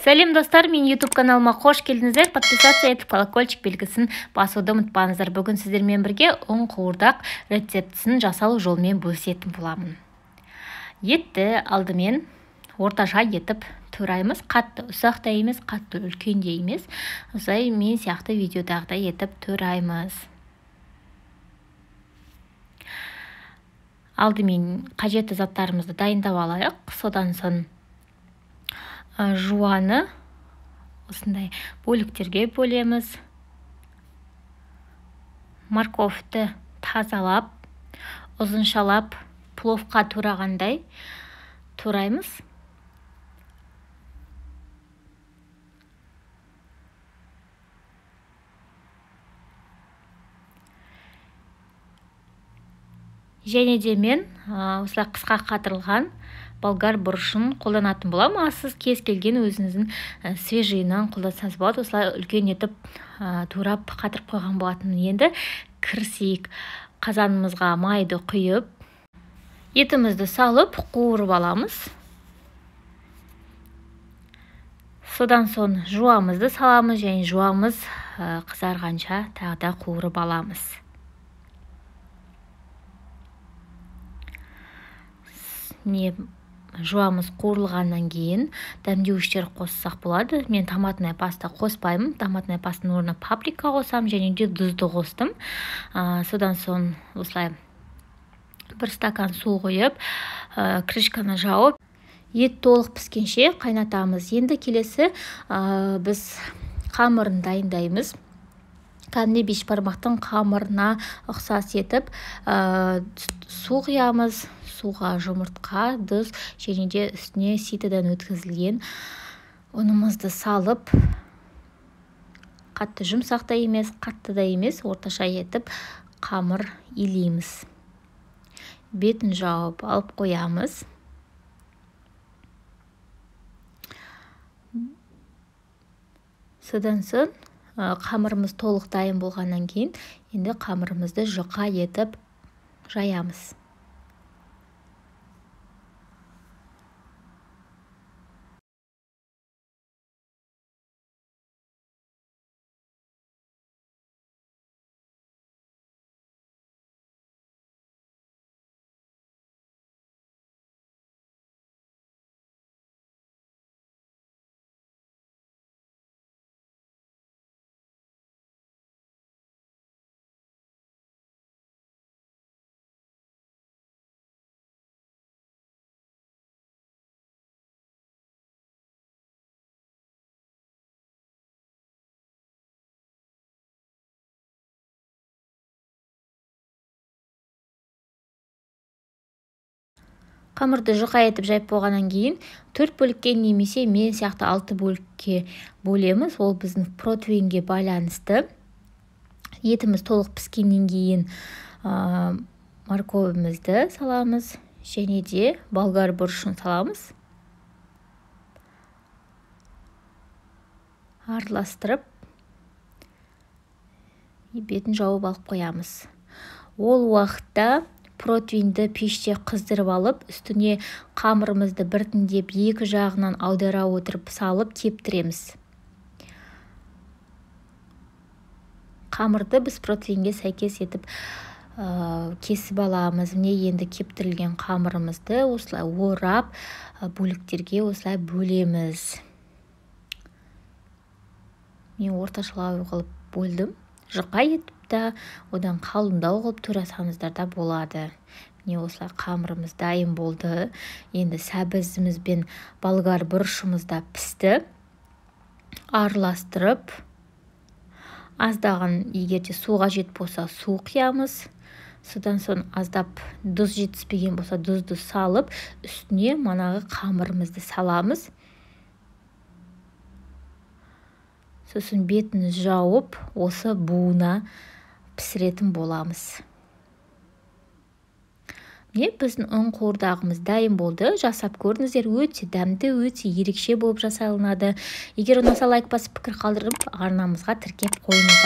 Сәлем достар, мен YouTube каналыма қош келдіңіздер. Подписаться етіп колокольчик белгісін басуды ұмытпаңыздар. Бүгін сіздермен бірге ұн қуырдақ рецептісін жасалу жолымен бөлісетін боламын. Етті алдымен орташа етіп тураймыз. Қатты ұсақ та емес, қатты үлкен де емес. Осылай мен сияқты видеодағыдай етіп тураймыз. Алдымен қажетті заттарымызды дайындап алайық. Содан соң жуаны осындай бөліктерге бөлеміз. Морковты тазалап, ұзыншалап, пловқа турағандай тураймыз. Және де мен осылай қысқа қатырылған болгар бұрышын қолданатын боламын. Сіз кез келген өзіңіздің свежийынан қолдансаңыз болады. Осылай үлкен етіп турап қатырып қойған болатын. Енді кірісейік. Қазанымызға майды құйып, етімізді салып қуырып аламыз. Содан соң жуамызды саламыз және жуамыз қызарғанша тағы да қуырып аламыз. Жуамыз қуырылғаннан кейін дәмдеуіштер қоссақ болады. Мен томатная паста қоспаймын. Томатная пастаның орнына паприка қосам және де тұзды қостым. Содан соң осылай бір стакан су қойып, крышканы жауып, ет толық піскенше қайнатамыз. Енді келесі біз қамырын дайындаймыз. Кәдімгі бешбармақтың қамырына ұқсас етіп су құямыз. Суға жұмыртқа, тұз және де үстіне ситыдан өткізілген ұнымызды салып, қатты жұмсақ та емес, қатты да емес, орташа етіп қамыр илейміз. Бетін жауып алып қоямыз. Содан соң қамырымыз толық дайын болғаннан кейін, енді қамырымызды жұқа етіп жаямыз. Қамырды жұқа етіп жайып болғаннан кейін 4 бөлікке немесе мен сияқты 6 бөлікке бөлеміз. Ол біздің протеинге байланысты. Етіміз толық піскеннен кейін морковымызды саламыз және де болгар бұрышын саламыз. Араластырып, бетін жауып алып қоямыз. Ол уақытта протеинді пеште қыздырып алып, үстіне қамырымызды біртіндеп екі жағынан аудара отырып салып кептіреміз. Қамырды біз протеинге сәйкес етіп кесіп аламыз. Міне енді кептірілген қамырымызды осылай орап, бөліктерге осылай бөлеміз. Мен орташалау қылып бөлдім. Жұқа етіп та, одан қалыңдау қылып турасаңыздар да болады. Міне осылай қамырымыз дайын болды. Енді сәбізіміз бен болгар бұрышымызда пісті. Араластырып, аздаған егерде суға жет болса су құямыз. Содан соң аздап тұз жетіспеген болса тұзды салып, үстіне манағы қамырымызды саламыз. Сосын бетін жауып, осы буына пісіретін боламыз. Міне біздің ұн қуырдағымыз дайын болды. Жасап көріңіздер, өте дәмді, өте ерекше болып жасалынады. Егер ұнаса лайк басып пікір қалдырып, арнамызға тіркеп қойыңыздар.